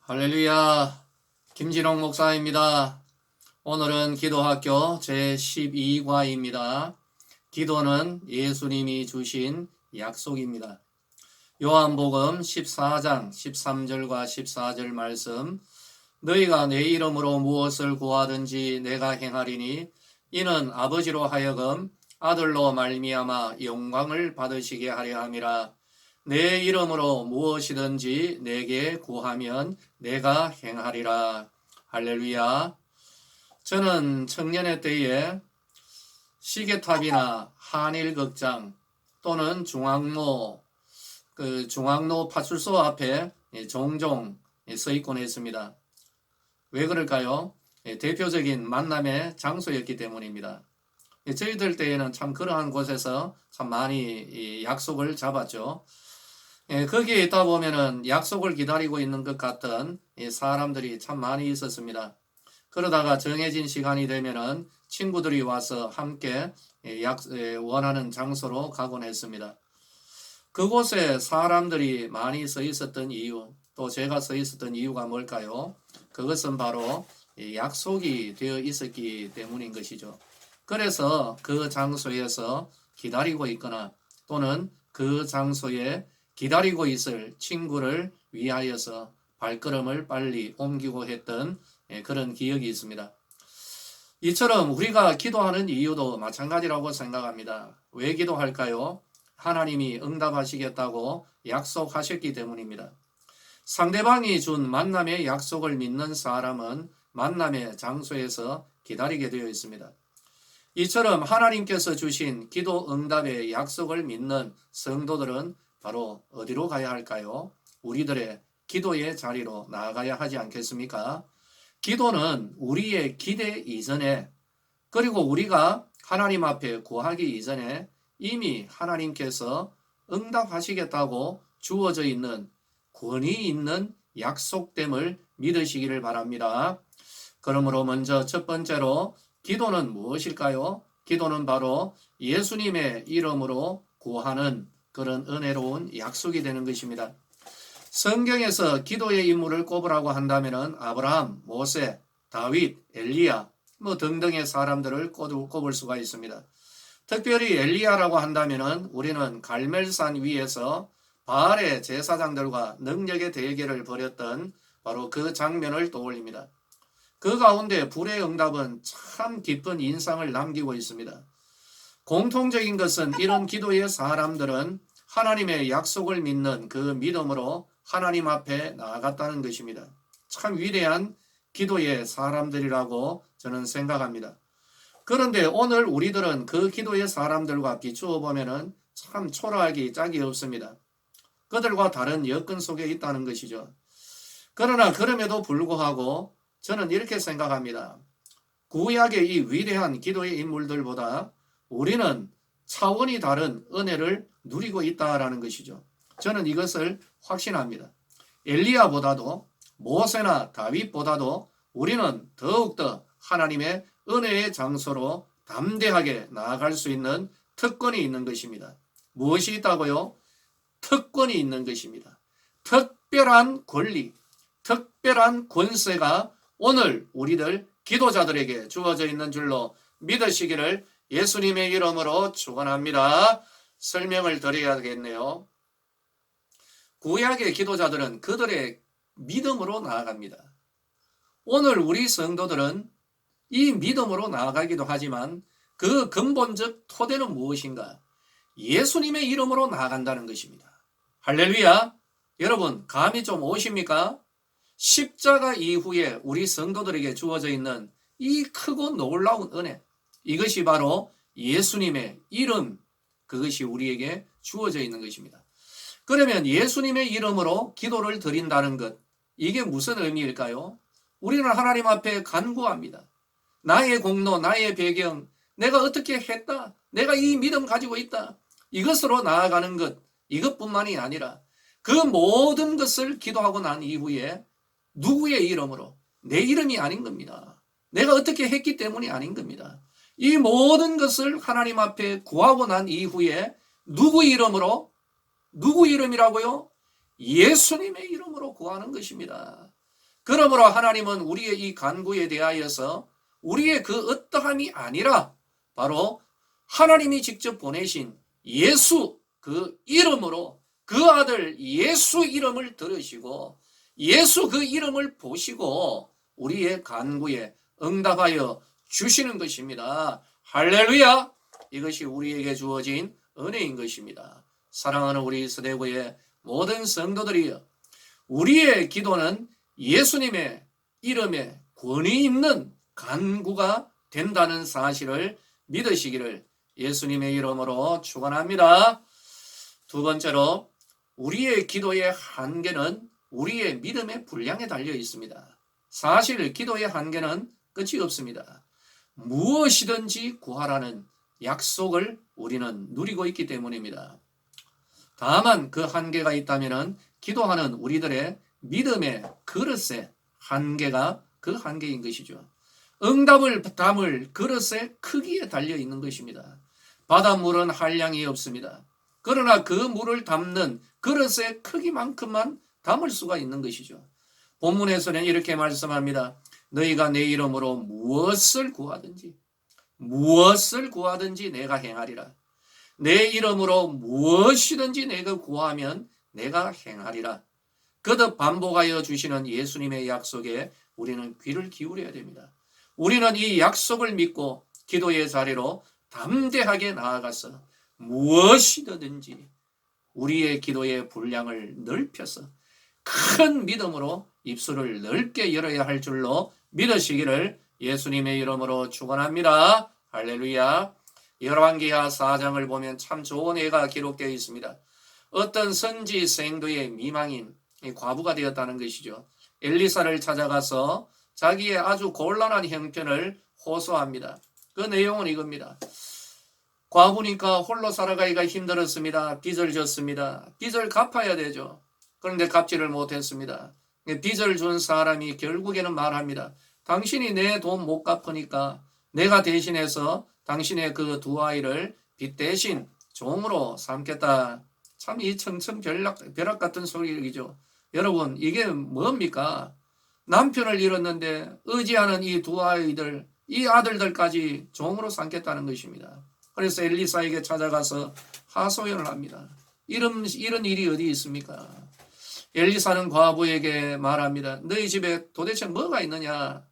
할렐루야, 김진홍 목사입니다. 오늘은 기도학교 제12과입니다. 기도는 예수님이 주신 약속입니다. 요한복음 14장 13절과 14절 말씀, 너희가 내 이름으로 무엇을 구하든지 내가 행하리니 이는 아버지로 하여금 아들로 말미암아 영광을 받으시게 하려 함이라. 내 이름으로 무엇이든지 내게 구하면 내가 행하리라. 할렐루야. 저는 청년의 때에 시계탑이나 한일극장 또는 중앙로 파출소 앞에 종종 서 있곤 했습니다. 왜 그럴까요? 대표적인 만남의 장소였기 때문입니다. 저희들 때에는 참 그러한 곳에서 참 많이 약속을 잡았죠. 거기에 있다 보면은 약속을 기다리고 있는 것 같은 사람들이 참 많이 있었습니다. 그러다가 정해진 시간이 되면은 친구들이 와서 함께 원하는 장소로 가곤 했습니다. 그곳에 사람들이 많이 서 있었던 이유, 또 제가 서 있었던 이유가 뭘까요? 그것은 바로 약속이 되어 있었기 때문인 것이죠. 그래서 그 장소에서 기다리고 있거나 또는 그 장소에 기다리고 있을 친구를 위하여서 발걸음을 빨리 옮기고 했던 그런 기억이 있습니다. 이처럼 우리가 기도하는 이유도 마찬가지라고 생각합니다. 왜 기도할까요? 하나님이 응답하시겠다고 약속하셨기 때문입니다. 상대방이 준 만남의 약속을 믿는 사람은 만남의 장소에서 기다리게 되어 있습니다. 이처럼 하나님께서 주신 기도 응답의 약속을 믿는 성도들은 바로 어디로 가야 할까요? 우리들의 기도의 자리로 나아가야 하지 않겠습니까? 기도는 우리의 기대 이전에, 그리고 우리가 하나님 앞에 구하기 이전에 이미 하나님께서 응답하시겠다고 주어져 있는 권위 있는 약속됨을 믿으시기를 바랍니다. 그러므로 먼저 첫 번째로 기도는 무엇일까요? 기도는 바로 예수님의 이름으로 구하는 그런 은혜로운 약속이 되는 것입니다. 성경에서 기도의 인물을 꼽으라고 한다면 아브라함, 모세, 다윗, 엘리야 등등의 사람들을 꼽을 수가 있습니다. 특별히 엘리야라고 한다면 우리는 갈멜산 위에서 바알의 제사장들과 능력의 대결을 벌였던 바로 그 장면을 떠올립니다. 그 가운데 불의 응답은 참 깊은 인상을 남기고 있습니다. 공통적인 것은 이런 기도의 사람들은 하나님의 약속을 믿는 그 믿음으로 하나님 앞에 나아갔다는 것입니다. 참 위대한 기도의 사람들이라고 저는 생각합니다. 그런데 오늘 우리들은 그 기도의 사람들과 비추어 보면은 참 초라하기 짝이 없습니다. 그들과 다른 여건 속에 있다는 것이죠. 그러나 그럼에도 불구하고 저는 이렇게 생각합니다. 구약의 이 위대한 기도의 인물들보다 우리는 차원이 다른 은혜를 누리고 있다라는 것이죠. 저는 이것을 확신합니다. 엘리야보다도 모세나 다윗보다도 우리는 더욱더 하나님의 은혜의 장소로 담대하게 나아갈 수 있는 특권이 있는 것입니다. 무엇이 있다고요? 특권이 있는 것입니다. 특별한 권리, 특별한 권세가 오늘 우리들 기도자들에게 주어져 있는 줄로 믿으시기를 예수님의 이름으로 축원합니다. 설명을 드려야겠네요. 구약의 기도자들은 그들의 믿음으로 나아갑니다. 오늘 우리 성도들은 이 믿음으로 나아가기도 하지만 그 근본적 토대는 무엇인가? 예수님의 이름으로 나아간다는 것입니다. 할렐루야! 여러분, 감이 좀 오십니까? 십자가 이후에 우리 성도들에게 주어져 있는 이 크고 놀라운 은혜, 이것이 바로 예수님의 이름, 그것이 우리에게 주어져 있는 것입니다. 그러면 예수님의 이름으로 기도를 드린다는 것, 이게 무슨 의미일까요? 우리는 하나님 앞에 간구합니다. 나의 공로, 나의 배경, 내가 어떻게 했다, 내가 이 믿음 가지고 있다, 이것으로 나아가는 것, 이것뿐만이 아니라 그 모든 것을 기도하고 난 이후에 누구의 이름으로, 내 이름이 아닌 겁니다. 내가 어떻게 했기 때문이 아닌 겁니다. 이 모든 것을 하나님 앞에 구하고 난 이후에 누구 이름으로? 누구 이름이라고요? 예수님의 이름으로 구하는 것입니다. 그러므로 하나님은 우리의 이 간구에 대하여서 우리의 그 어떠함이 아니라 바로 하나님이 직접 보내신 예수 그 이름으로 그 아들 예수 이름을 들으시고 예수 그 이름을 보시고 우리의 간구에 응답하여 주시는 것입니다. 할렐루야! 이것이 우리에게 주어진 은혜인 것입니다. 사랑하는 우리 서대구의 모든 성도들이여, 우리의 기도는 예수님의 이름에 권위 있는 간구가 된다는 사실을 믿으시기를 예수님의 이름으로 축원합니다. 두 번째로, 우리의 기도의 한계는 우리의 믿음의 분량에 달려 있습니다. 사실 기도의 한계는 끝이 없습니다. 무엇이든지 구하라는 약속을 우리는 누리고 있기 때문입니다. 다만 그 한계가 있다면 기도하는 우리들의 믿음의 그릇의 한계가 그 한계인 것이죠. 응답을 담을 그릇의 크기에 달려 있는 것입니다. 바닷물은 한량이 없습니다. 그러나 그 물을 담는 그릇의 크기만큼만 담을 수가 있는 것이죠. 본문에서는 이렇게 말씀합니다. 너희가 내 이름으로 무엇을 구하든지 내가 행하리라. 내 이름으로 무엇이든지 내가 구하면 내가 행하리라. 거듭 반복하여 주시는 예수님의 약속에 우리는 귀를 기울여야 됩니다. 우리는 이 약속을 믿고 기도의 자리로 담대하게 나아가서 무엇이든지 우리의 기도의 분량을 넓혀서 큰 믿음으로 입술을 넓게 열어야 할 줄로 믿으시기를 예수님의 이름으로 축원합니다. 할렐루야. 열왕기하 4장을 보면 참 좋은 예가 기록되어 있습니다. 어떤 선지 생도의 미망인 과부가 되었다는 것이죠. 엘리사를 찾아가서 자기의 아주 곤란한 형편을 호소합니다. 그 내용은 이겁니다. 과부니까 홀로 살아가기가 힘들었습니다. 빚을 졌습니다. 빚을 갚아야 되죠. 그런데 갚지를 못했습니다. 빚을 준 사람이 결국에는 말합니다. 당신이 내 돈 못 갚으니까 내가 대신해서 당신의 그 두 아이를 빚 대신 종으로 삼겠다. 참 이 청천벽락 같은 소리이죠. 여러분, 이게 뭡니까? 남편을 잃었는데 의지하는 이 두 아이들, 이 아들들까지 종으로 삼겠다는 것입니다. 그래서 엘리사에게 찾아가서 하소연을 합니다. 이런 일이 어디 있습니까? 엘리사는 과부에게 말합니다. 너희 집에 도대체 뭐가 있느냐?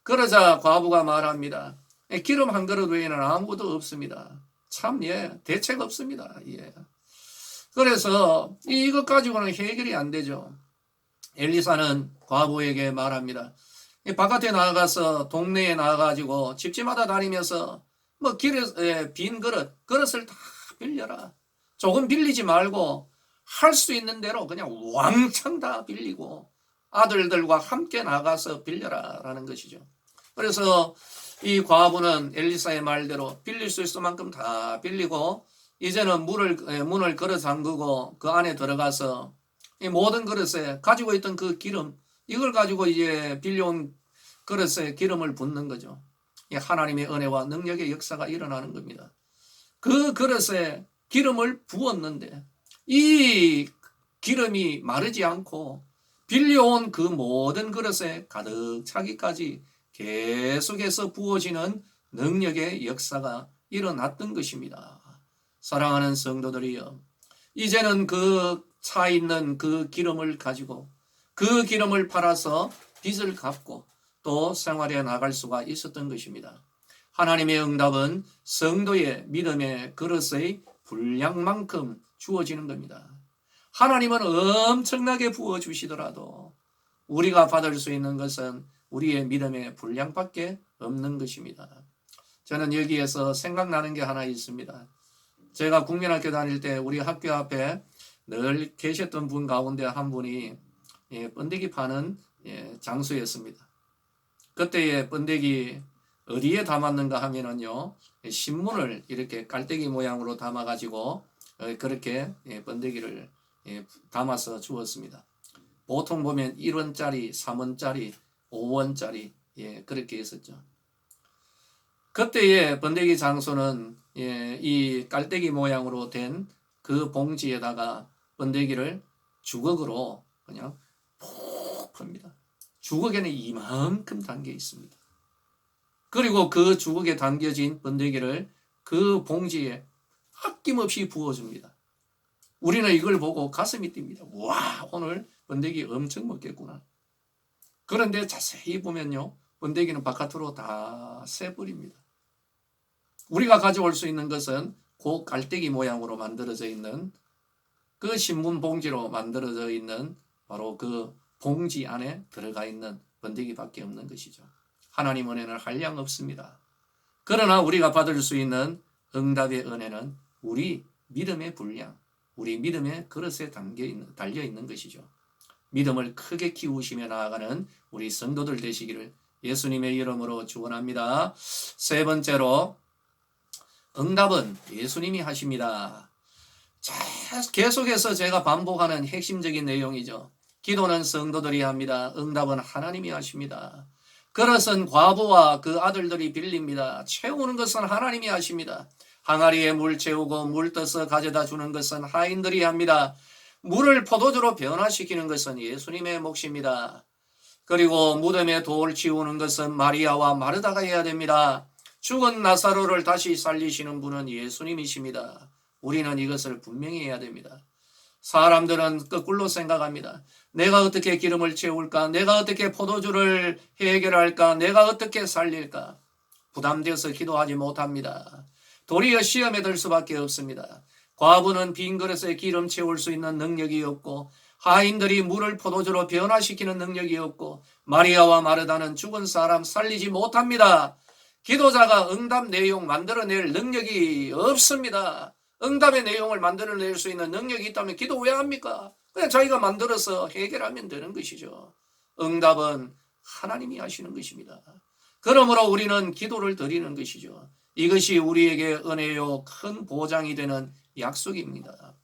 그러자 과부가 말합니다. 기름 한 그릇 외에는 아무것도 없습니다. 참, 대책 없습니다. 그래서 이것 가지고는 해결이 안 되죠. 엘리사는 과부에게 말합니다. 바깥에 나가서 동네에 나가가지고 집집마다 다니면서 뭐 길에 빈 그릇을 다 빌려라. 조금 빌리지 말고 할 수 있는 대로 그냥 왕창 다 빌리고 아들들과 함께 나가서 빌려라라는 것이죠. 그래서 이 과부는 엘리사의 말대로 빌릴 수 있을 만큼 다 빌리고 이제는 문을 걸어 잠그고 그 안에 들어가서 이 모든 그릇에 가지고 있던 그 기름, 이걸 가지고 이제 빌려온 그릇에 기름을 붓는 거죠. 하나님의 은혜와 능력의 역사가 일어나는 겁니다. 그 그릇에 기름을 부었는데 이 기름이 마르지 않고 빌려온 그 모든 그릇에 가득 차기까지 계속해서 부어지는 능력의 역사가 일어났던 것입니다. 사랑하는 성도들이여, 이제는 그 차 있는 그 기름을 가지고 그 기름을 팔아서 빚을 갚고 또 생활해 나갈 수가 있었던 것입니다. 하나님의 응답은 성도의 믿음의 그릇의 분량만큼 주어지는 겁니다. 하나님은 엄청나게 부어주시더라도 우리가 받을 수 있는 것은 우리의 믿음의 분량밖에 없는 것입니다. 저는 여기에서 생각나는 게 하나 있습니다. 제가 국민학교 다닐 때 우리 학교 앞에 늘 계셨던 분 가운데 한 분이 번데기 파는 장수였습니다. 그때의 번데기 어디에 담았는가 하면은요, 신문을 이렇게 깔때기 모양으로 담아가지고 그렇게 번데기를 담아서 주었습니다. 보통 보면 1원짜리, 3원짜리, 5원짜리 그렇게 있었죠. 그때의 번데기 장소는 이 깔때기 모양으로 된 그 봉지에다가 번데기를 주걱으로 그냥 푹 풉니다. 주걱에는 이만큼 담겨 있습니다. 그리고 그 주걱에 담겨진 번데기를 그 봉지에 아낌없이 부어줍니다. 우리는 이걸 보고 가슴이 뜁니다. 와, 오늘 번데기 엄청 먹겠구나. 그런데 자세히 보면요, 번데기는 바깥으로 다 새버립니다. 우리가 가져올 수 있는 것은 그 깔때기 모양으로 만들어져 있는 그 신문 봉지로 만들어져 있는 바로 그 봉지 안에 들어가 있는 번데기밖에 없는 것이죠. 하나님 은혜는 한량 없습니다. 그러나 우리가 받을 수 있는 응답의 은혜는 우리 믿음의 분량, 우리 믿음의 그릇에 달려 있는 것이죠. 믿음을 크게 키우시며 나아가는 우리 성도들 되시기를 예수님의 이름으로 축원합니다. 세 번째로, 응답은 예수님이 하십니다. 자, 계속해서 제가 반복하는 핵심적인 내용이죠. 기도는 성도들이 합니다. 응답은 하나님이 하십니다. 그릇은 과부와 그 아들들이 빌립니다. 채우는 것은 하나님이 하십니다. 항아리에 물 채우고 물 떠서 가져다 주는 것은 하인들이 합니다. 물을 포도주로 변화시키는 것은 예수님의 몫입니다. 그리고 무덤에 돌 치우는 것은 마리아와 마르다가 해야 됩니다. 죽은 나사로를 다시 살리시는 분은 예수님이십니다. 우리는 이것을 분명히 해야 됩니다. 사람들은 거꾸로 생각합니다. 내가 어떻게 기름을 채울까? 내가 어떻게 포도주를 해결할까? 내가 어떻게 살릴까? 부담되어서 기도하지 못합니다. 도리어 시험에 들 수밖에 없습니다. 과부는 빈 그릇에 기름 채울 수 있는 능력이 없고, 하인들이 물을 포도주로 변화시키는 능력이 없고, 마리아와 마르다는 죽은 사람 살리지 못합니다. 기도자가 응답 내용 만들어낼 능력이 없습니다. 응답의 내용을 만들어낼 수 있는 능력이 있다면 기도 왜 합니까? 그냥 자기가 만들어서 해결하면 되는 것이죠. 응답은 하나님이 하시는 것입니다. 그러므로 우리는 기도를 드리는 것이죠. 이것이 우리에게 은혜요 큰 보장이 되는 약속입니다.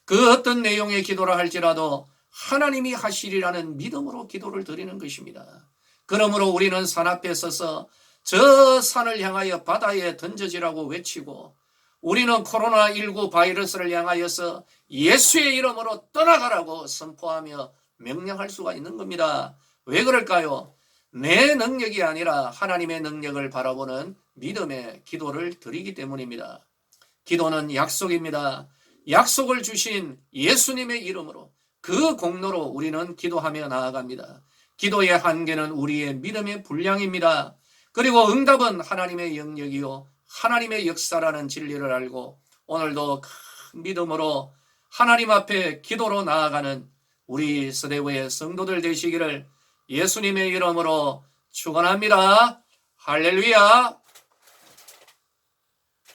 그 어떤 내용의 기도라 할지라도 하나님이 하시리라는 믿음으로 기도를 드리는 것입니다. 그러므로 우리는 산 앞에 서서 저 산을 향하여 바다에 던져지라고 외치고, 우리는 코로나19 바이러스를 향하여서 예수의 이름으로 떠나가라고 선포하며 명령할 수가 있는 겁니다. 왜 그럴까요? 내 능력이 아니라 하나님의 능력을 바라보는 믿음의 기도를 드리기 때문입니다. 기도는 약속입니다. 약속을 주신 예수님의 이름으로, 그 공로로 우리는 기도하며 나아갑니다. 기도의 한계는 우리의 믿음의 분량입니다. 그리고 응답은 하나님의 영역이요 하나님의 역사라는 진리를 알고, 오늘도 큰 믿음으로 하나님 앞에 기도로 나아가는 우리 서대구의 성도들 되시기를 예수님의 이름으로 축원합니다. 할렐루야.